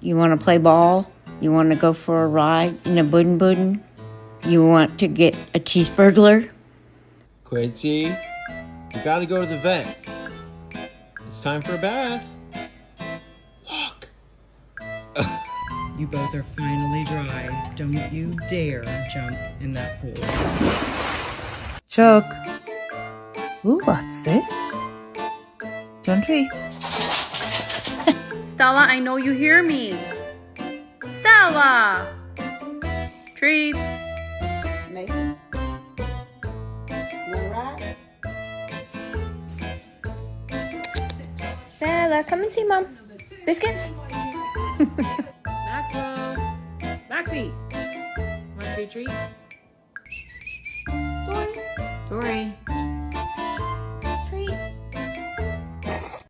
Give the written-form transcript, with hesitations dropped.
You want to play ball? You want to go for a ride in a buddin'? You want to get a cheeseburglar? Quincy, you gotta go to the vet. It's time for a bath. Walk. You both are finally dry. Don't you dare jump in that pool. Chuck. Ooh, what's this? Do you want a treat? Stella, I know you hear me. Stella! Treats. Nathan? You alright? Stella, come and see Mom. Biscuits? Maxwell! Maxie! Want a treat? Dory?